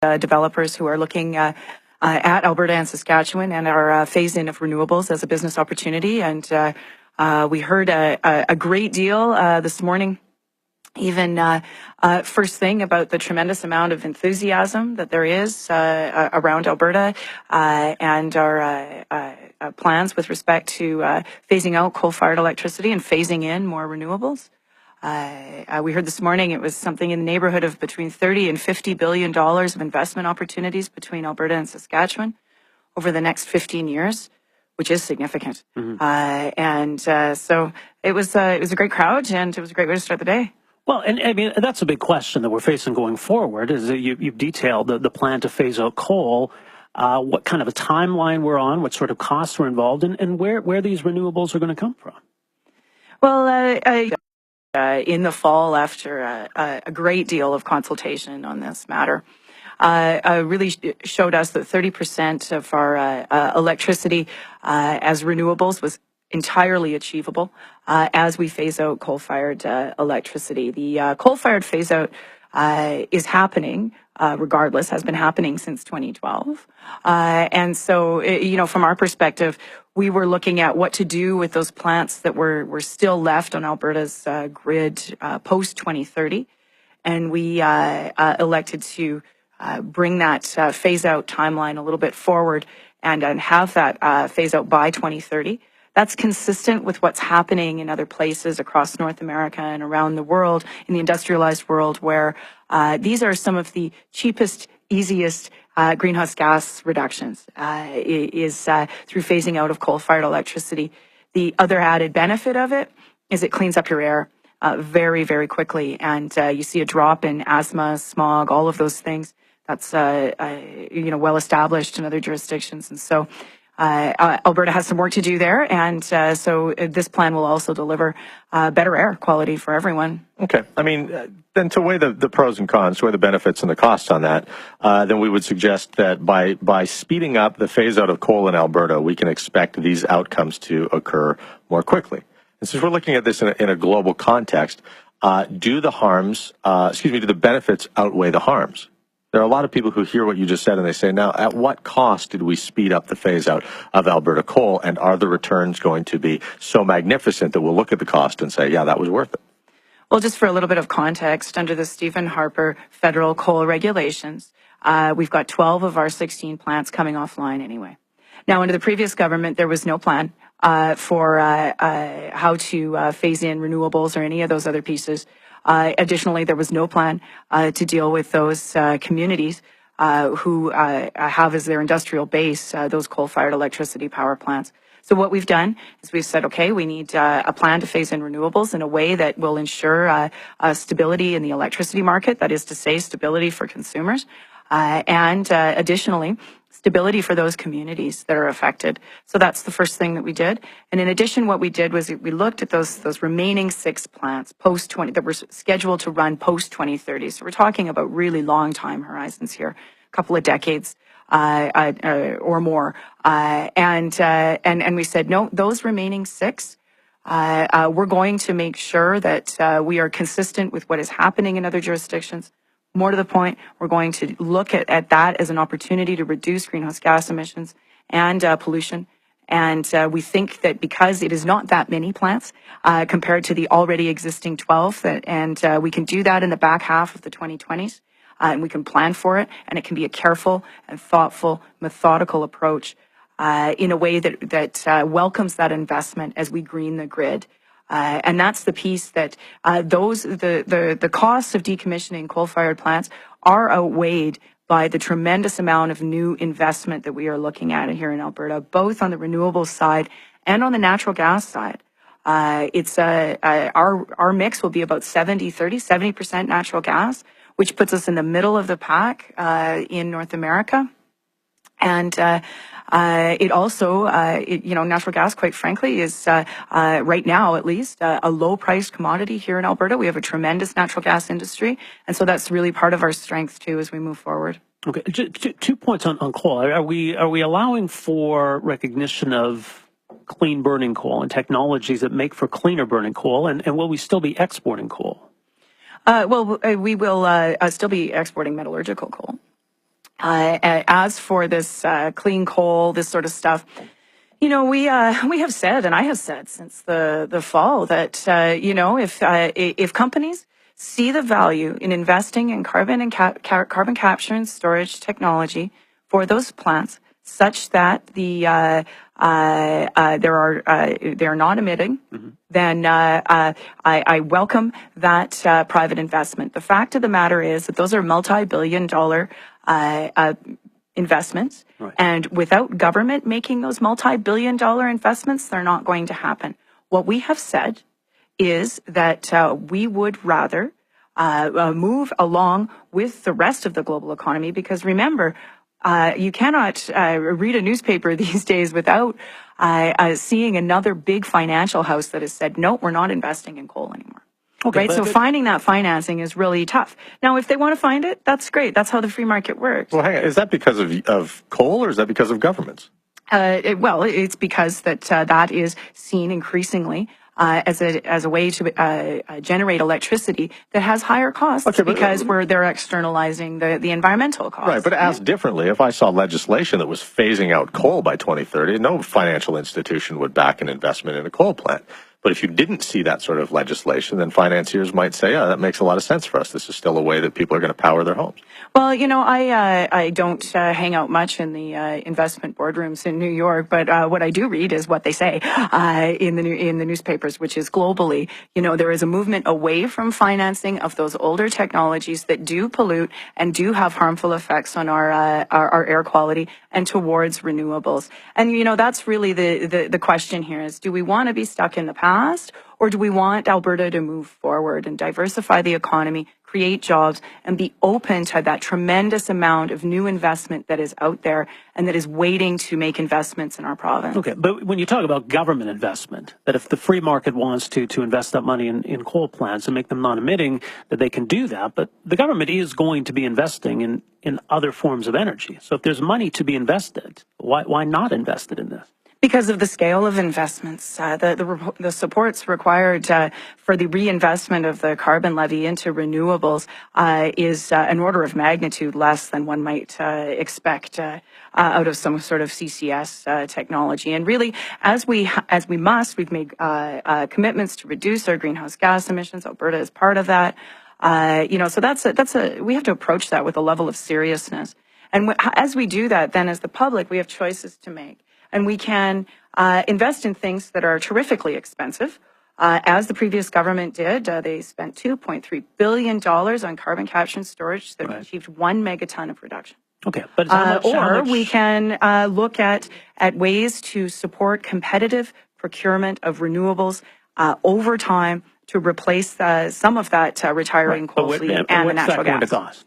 developers who are looking at Alberta and Saskatchewan and our phase-in of renewables as a business opportunity. And we heard a great deal this morning, even first thing, about the tremendous amount of enthusiasm that there is around Alberta and our plans with respect to phasing out coal-fired electricity and phasing in more renewables. We heard this morning it was something in the neighborhood of between $30 and $50 billion of investment opportunities between Alberta and Saskatchewan over the next 15 years, which is significant. So it was a great crowd, and it was a great way to start the day. Well, and I mean, that's a big question that we're facing going forward, is that you've detailed the plan to phase out coal, what kind of a timeline we're on, what sort of costs are involved, and where these renewables are going to come from. Well, in the fall, after a great deal of consultation on this matter, really showed us that 30% of our electricity as renewables was entirely achievable as we phase out coal-fired electricity. The coal-fired phase-out is happening regardless, has been happening since 2012. And so, from our perspective, we were looking at what to do with those plants that were still left on Alberta's grid post-2030. And we elected to bring that phase-out timeline a little bit forward and have that phase-out by 2030. That's consistent with what's happening in other places across North America and around the world, in the industrialized world, where these are some of the cheapest, easiest greenhouse gas reductions, is through phasing out of coal-fired electricity. The other added benefit of it is it cleans up your air very, very quickly, and you see a drop in asthma, smog, all of those things. That's well established in other jurisdictions, and so Alberta has some work to do there, and so this plan will also deliver better air quality for everyone. Okay. I mean, then to weigh the pros and cons, to weigh the benefits and the costs on that, then we would suggest that by speeding up the phase-out of coal in Alberta, we can expect these outcomes to occur more quickly. And since we're looking at this in a global context, do the benefits outweigh the harms? There are a lot of people who hear what you just said and they say, now, at what cost did we speed up the phase-out of Alberta coal, and are the returns going to be so magnificent that we'll look at the cost and say, yeah, that was worth it? Well, just for a little bit of context, under the Stephen Harper federal coal regulations, we've got 12 of our 16 plants coming offline anyway. Now, under the previous government, there was no plan for how to phase in renewables or any of those other pieces. Additionally, there was no plan to deal with those communities who have as their industrial base those coal-fired electricity power plants. So what we've done is we've said, okay, we need a plan to phase in renewables in a way that will ensure stability in the electricity market, that is to say, stability for consumers, and additionally, stability for those communities that are affected. So that's the first thing that we did. And in addition, what we did was we looked at those remaining 6 plants post-20 that were scheduled to run post-2030. So we're talking about really long time horizons here, a couple of decades or more. And we said, no, those remaining 6, we're going to make sure that we are consistent with what is happening in other jurisdictions. More to the point, we're going to look at that as an opportunity to reduce greenhouse gas emissions and pollution. And we think that because it is not that many plants compared to the already existing 12, and we can do that in the back half of the 2020s, and we can plan for it, and it can be a careful and thoughtful, methodical approach in a way that welcomes that investment as we green the grid. And that's the piece that the costs of decommissioning coal-fired plants are outweighed by the tremendous amount of new investment that we are looking at here in Alberta, both on the renewables side and on the natural gas side. Our mix will be about 70% natural gas, which puts us in the middle of the pack in North America. And it also, natural gas, quite frankly, is right now, at least, a low-priced commodity here in Alberta. We have a tremendous natural gas industry, and so that's really part of our strength too as we move forward. Okay, 2 points on coal. Are we allowing for recognition of clean burning coal and technologies that make for cleaner burning coal, and will we still be exporting coal? We will still be exporting metallurgical coal. As for this clean coal, this sort of stuff, we have said, and I have said since the fall, that if companies see the value in investing in carbon and carbon capture and storage technology for those plants, such that they're not emitting, then I welcome that private investment. The fact of the matter is that those are multi-billion-dollar investments, Right. and without government making those multi-billion-dollar investments, they're not going to happen. What we have said is that we would rather move along with the rest of the global economy, because remember, you cannot read a newspaper these days without seeing another big financial house that has said, no, we're not investing in coal anymore. Okay, Right, so finding that financing is really tough. Now, if they want to find it, that's great. That's how the free market works. Well, hang on. Is that because of coal, or is that because of governments? It's because that is seen increasingly as a way to generate electricity that has higher costs, Okay, but, because they're externalizing the environmental costs. Right, but asked differently, if I saw legislation that was phasing out coal by 2030, no financial institution would back an investment in a coal plant. But if you didn't see that sort of legislation, then financiers might say, yeah, that makes a lot of sense for us. This is still a way that people are going to power their homes. Well, I don't hang out much in the investment boardrooms in New York, but what I do read is what they say in the newspapers, which is globally, there is a movement away from financing of those older technologies that do pollute and do have harmful effects on our air quality, and towards renewables. And that's really the question here: is do we want to be stuck in the past, or do we want Alberta to move forward and diversify the economy, create jobs, and be open to that tremendous amount of new investment that is out there and that is waiting to make investments in our province? Okay, but when you talk about government investment, that if the free market wants to invest that money in coal plants and make them non-emitting, that they can do that. But the government is going to be investing in other forms of energy. So if there's money to be invested, why not invest it in this? Because of the scale of investments, the supports required for the reinvestment of the carbon levy into renewables is an order of magnitude less than one might expect out of some sort of CCS technology. And really, as we've made commitments to reduce our greenhouse gas emissions. Alberta is part of that. So we have to approach that with a level of seriousness. And as we do that, then as the public, we have choices to make. And we can invest in things that are terrifically expensive, as the previous government did. They spent $2.3 billion on carbon capture and storage that achieved 1 megaton of reduction. Okay, but how much... we can look at ways to support competitive procurement of renewables over time to replace some of that retiring coal fleet and the natural gas. What's that going to cost?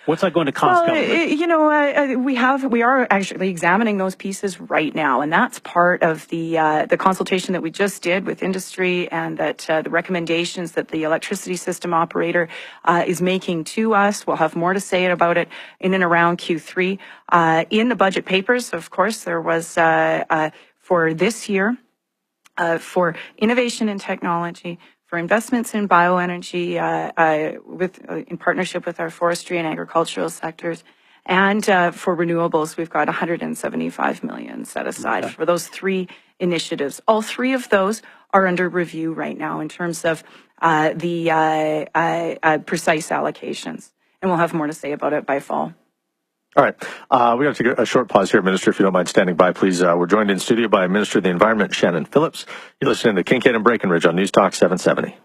What's that going to cost government? We are actually examining those pieces right now, and that's part of the consultation that we just did with industry, and that the recommendations that the electricity system operator is making to us. We'll have more to say about it in and around Q3. In the budget papers, of course, there was for this year for innovation and technology, for investments in bioenergy in partnership with our forestry and agricultural sectors, and for renewables, we've got $175 million set aside for those three initiatives. All three of those are under review right now in terms of the precise allocations, and we'll have more to say about it by fall. All right. We're going to take a short pause here, Minister, if you don't mind standing by, please. We're joined in studio by Minister of the Environment, Shannon Phillips. You're listening to Kincaid and Breckenridge on News Talk 770.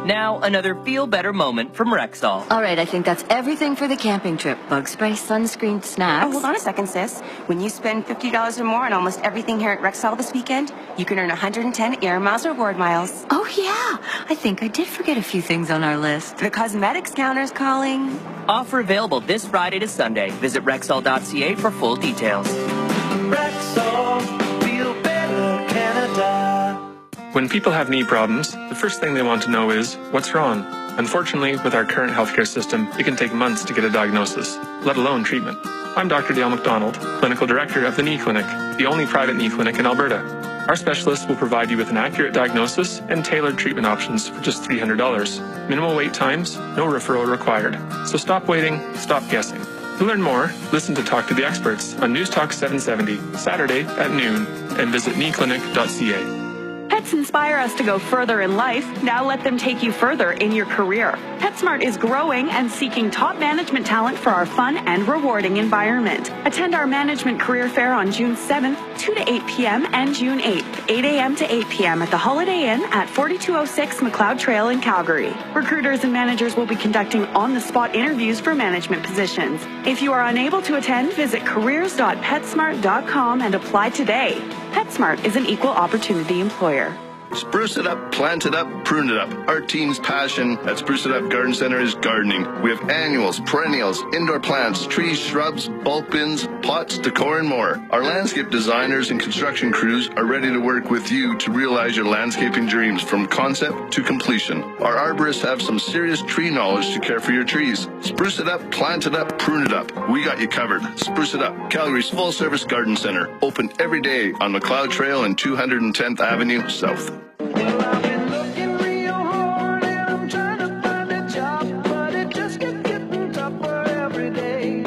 Now, another feel-better moment from Rexall. All right, I think that's everything for the camping trip. Bug spray, sunscreen, snacks. Oh, hold on a second, sis. When you spend $50 or more on almost everything here at Rexall this weekend, you can earn 110 Air Miles reward miles. Oh, yeah. I think I did forget a few things on our list. The cosmetics counter's calling. Offer available this Friday to Sunday. Visit Rexall.ca for full details. Rexall, feel better, Canada. When people have knee problems, the first thing they want to know is, what's wrong? Unfortunately, with our current healthcare system, it can take months to get a diagnosis, let alone treatment. I'm Dr. Dale McDonald, Clinical Director of the Knee Clinic, the only private knee clinic in Alberta. Our specialists will provide you with an accurate diagnosis and tailored treatment options for just $300. Minimal wait times, no referral required. So stop waiting, stop guessing. To learn more, listen to Talk to the Experts on News Talk 770, Saturday at noon, and visit kneeclinic.ca. Pets inspire us to go further in life. Now let them take you further in your career. PetSmart is growing and seeking top management talent for our fun and rewarding environment. Attend our management career fair on June 7th, 2 to 8 p.m. and June 8th, 8 a.m. to 8 p.m. at the Holiday Inn at 4206 McLeod Trail in Calgary. Recruiters and managers will be conducting on-the-spot interviews for management positions. If you are unable to attend, visit careers.petsmart.com and apply today. PetSmart is an equal opportunity employer. Spruce it up, plant it up, prune it up. Our team's passion at Spruce It Up Garden Center is gardening. We have annuals, perennials, indoor plants, trees, shrubs, bulk bins, pots, decor, and more. Our landscape designers and construction crews are ready to work with you to realize your landscaping dreams from concept to completion. Our arborists have some serious tree knowledge to care for your trees. Spruce it up, plant it up, prune it up. We got you covered. Spruce It Up, Calgary's full-service garden center. Open every day on McLeod Trail and 210th Avenue South.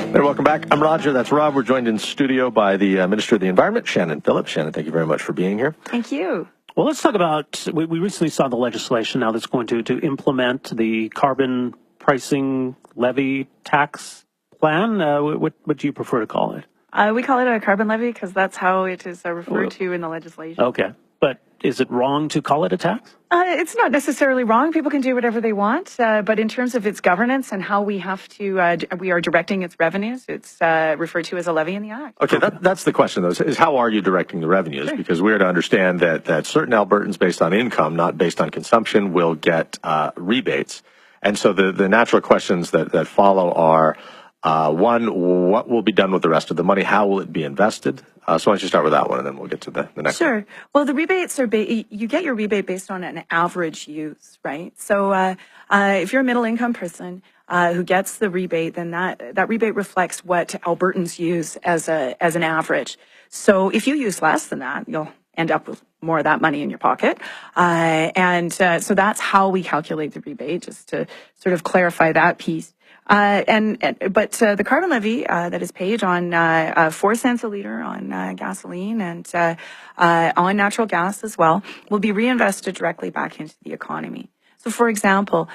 And welcome back. I'm Roger. That's Rob. We're joined in studio by the Minister of the Environment, Shannon Phillips. Shannon, thank you very much for being here. Thank you. Well, let's talk about, we recently saw the legislation now that's going to implement the carbon pricing levy tax plan. What do you prefer to call it? We call it a carbon levy because that's how it is referred to in the legislation. Okay. But is it wrong to call it a tax? It's not necessarily wrong. People can do whatever they want. But in terms of its governance and how we have to, we are directing its revenues, it's referred to as a levy in the Act. Okay, that's the question, though, is how are you directing the revenues? Sure. Because we are to understand that certain Albertans, based on income, not based on consumption, will get rebates. And so the natural questions that follow are, one, what will be done with the rest of the money? How will it be invested? So why don't you start with that one, and then we'll get to the next one. Sure. Well, the rebates are, you get your rebate based on an average use, right? So if you're a middle-income person who gets the rebate, then that rebate reflects what Albertans use as an average. So if you use less than that, you'll end up with more of that money in your pocket. So that's how we calculate the rebate, just to sort of clarify that piece. But the carbon levy that is paid on 4 cents a liter on gasoline and on natural gas as well will be reinvested directly back into the economy. So, for example,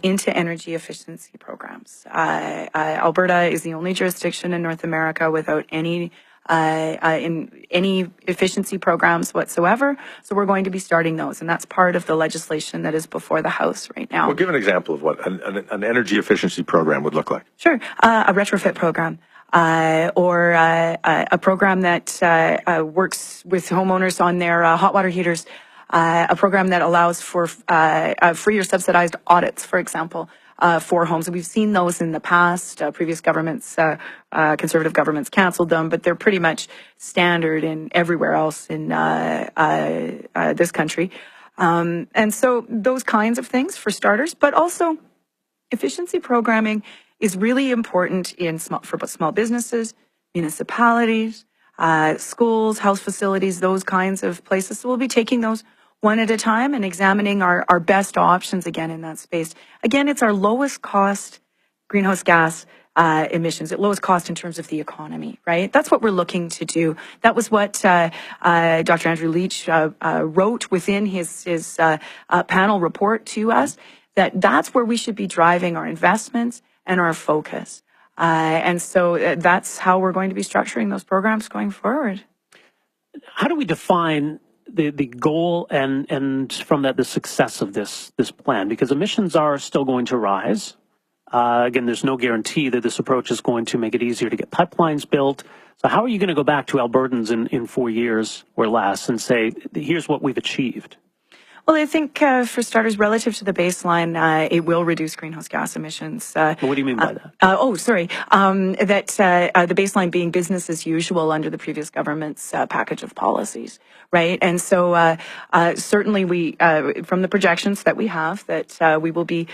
into energy efficiency programs. Alberta is the only jurisdiction in North America without any efficiency programs whatsoever. So we're going to be starting those, and that's part of the legislation that is before the House right now. Well, give an example of what an energy efficiency program would look like. Sure. A retrofit program. Or a program that works with homeowners on their hot water heaters. A program that allows for free or subsidized audits, for example, for homes. And we've seen those in the past. Previous governments, conservative governments, canceled them, but they're pretty much standard in everywhere else in this country. And so those kinds of things for starters, but also efficiency programming is really important for small businesses, municipalities, schools, health facilities, those kinds of places. So we'll be taking those one at a time and examining our best options again in that space. Again, it's our lowest cost greenhouse gas emissions, at lowest cost in terms of the economy, right? That's what we're looking to do. That was what Dr. Andrew Leach wrote within his panel report to us, that's where we should be driving our investments and our focus. And so that's how we're going to be structuring those programs going forward. How do we define the goal and from that the success of this plan? Because emissions are still going to rise. Again, there's no guarantee that this approach is going to make it easier to get pipelines built. So how are you going to go back to Albertans in 4 years or less and say, here's what we've achieved? Well, I think for starters, relative to the baseline, it will reduce greenhouse gas emissions. What do you mean by that? The baseline being business as usual under the previous government's package of policies, right? And so certainly we, from the projections that we have, that we will be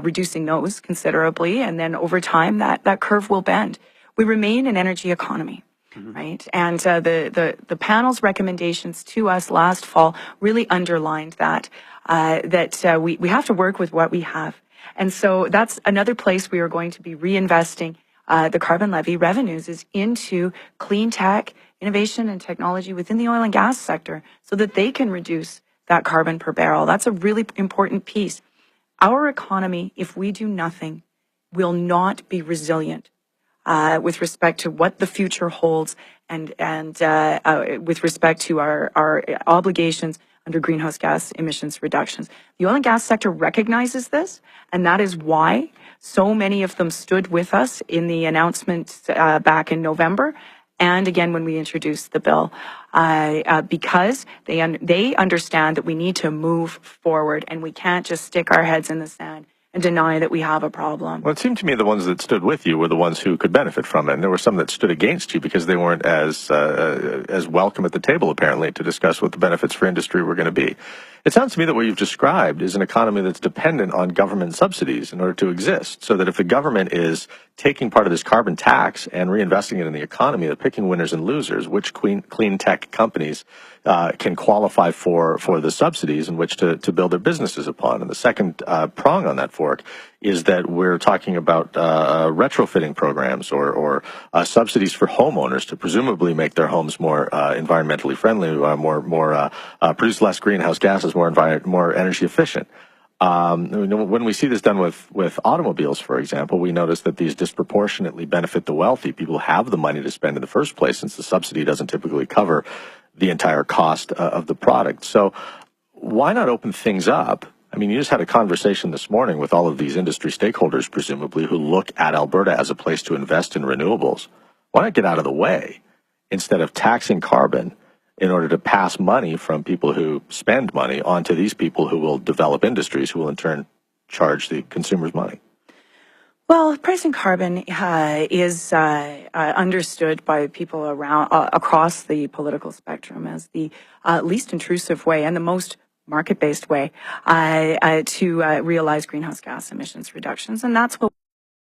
reducing those considerably, and then over time that curve will bend. We remain an energy economy. right? And the panel's recommendations to us last fall really underlined that, we have to work with what we have. And so that's another place we are going to be reinvesting the carbon levy revenues is into clean tech, innovation and technology within the oil and gas sector so that they can reduce that carbon per barrel. That's a really important piece. Our economy, if we do nothing, will not be resilient with respect to what the future holds and with respect to our obligations under greenhouse gas emissions reductions. The oil and gas sector recognizes this, and that is why so many of them stood with us in the announcement back in November, and again when we introduced the bill, because they understand that we need to move forward, and we can't just stick our heads in the sand and deny that we have a problem. Well, it seemed to me the ones that stood with you were the ones who could benefit from it, and there were some that stood against you because they weren't as welcome at the table, apparently, to discuss what the benefits for industry were going to be. It sounds to me that what you've described is an economy that's dependent on government subsidies in order to exist, so that if the government is taking part of this carbon tax and reinvesting it in the economy, they're picking winners and losers, which clean tech companies can qualify for the subsidies in which to build their businesses upon. And the second prong on that fork is that we're talking about retrofitting programs or subsidies for homeowners to presumably make their homes more environmentally friendly, produce less greenhouse gases, more energy efficient. When we see this done with automobiles, for example, we notice that these disproportionately benefit the wealthy. People have the money to spend in the first place, since the subsidy doesn't typically cover the entire cost of the product. So why not open things up? I mean, you just had a conversation this morning with all of these industry stakeholders, presumably, who look at Alberta as a place to invest in renewables. Why not get out of the way instead of taxing carbon in order to pass money from people who spend money onto these people who will develop industries, who will in turn charge the consumers money? Well, pricing carbon is understood by people across the political spectrum as the least intrusive way and the most market-based way to realize greenhouse gas emissions reductions. And that's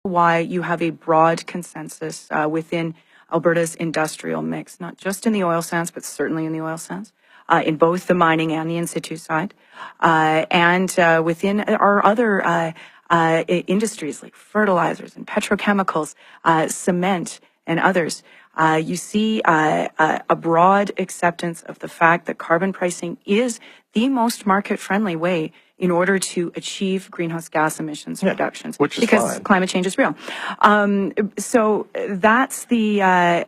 why you have a broad consensus within Alberta's industrial mix, not just in the oil sands, but certainly in the oil sands, in both the mining and the in-situ side, and within our other industries like fertilizers and petrochemicals, cement, and others. You see a broad acceptance of the fact that carbon pricing is the most market-friendly way in order to achieve greenhouse gas emissions reductions, which is because fine. Climate change is real. So that's the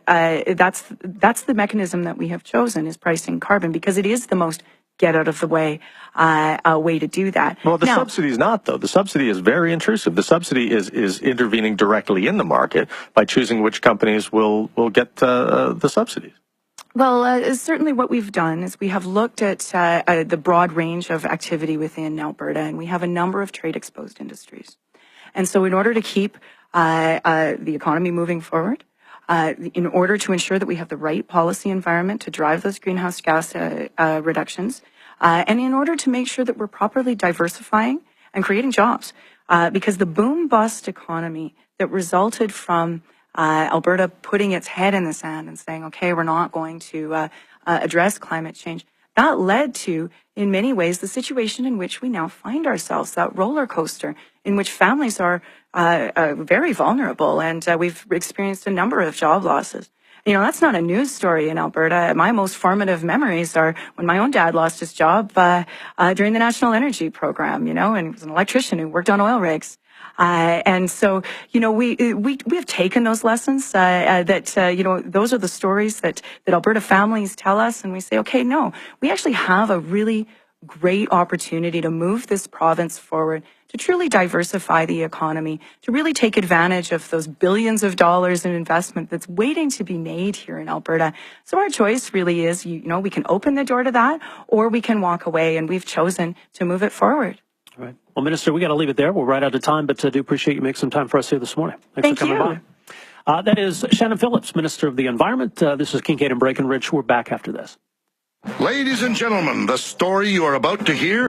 mechanism that we have chosen, is pricing carbon, because it is the most get out of the way way to do that. Well, the subsidy is not, though. The subsidy is very intrusive. The subsidy is intervening directly in the market by choosing which companies will get the subsidies. Well, certainly what we've done is we have looked at the broad range of activity within Alberta, and we have a number of trade-exposed industries. And so in order to keep the economy moving forward, in order to ensure that we have the right policy environment to drive those greenhouse gas reductions, and in order to make sure that we're properly diversifying and creating jobs, because the boom-bust economy that resulted from Alberta putting its head in the sand and saying, okay, we're not going to address climate change, that led to, in many ways, the situation in which we now find ourselves, that roller coaster in which families are very vulnerable, and we've experienced a number of job losses. You know, that's not a news story in Alberta. My most formative memories are when my own dad lost his job during the National Energy Program, and he was an electrician who worked on oil rigs. And so, we have taken those lessons those are the stories that Alberta families tell us, and we say, okay, no, we actually have a really great opportunity to move this province forward, to truly diversify the economy, to really take advantage of those billions of dollars in investment that's waiting to be made here in Alberta. So our choice really is, we can open the door to that, or we can walk away, and we've chosen to move it forward. All right. Well, Minister, we got to leave it there. We're right out of time, but I do appreciate you making some time for us here this morning. Thanks for coming by. That is Shannon Phillips, Minister of the Environment. This is Kincaid and Breckenridge. We're back after this. Ladies and gentlemen, the story you are about to hear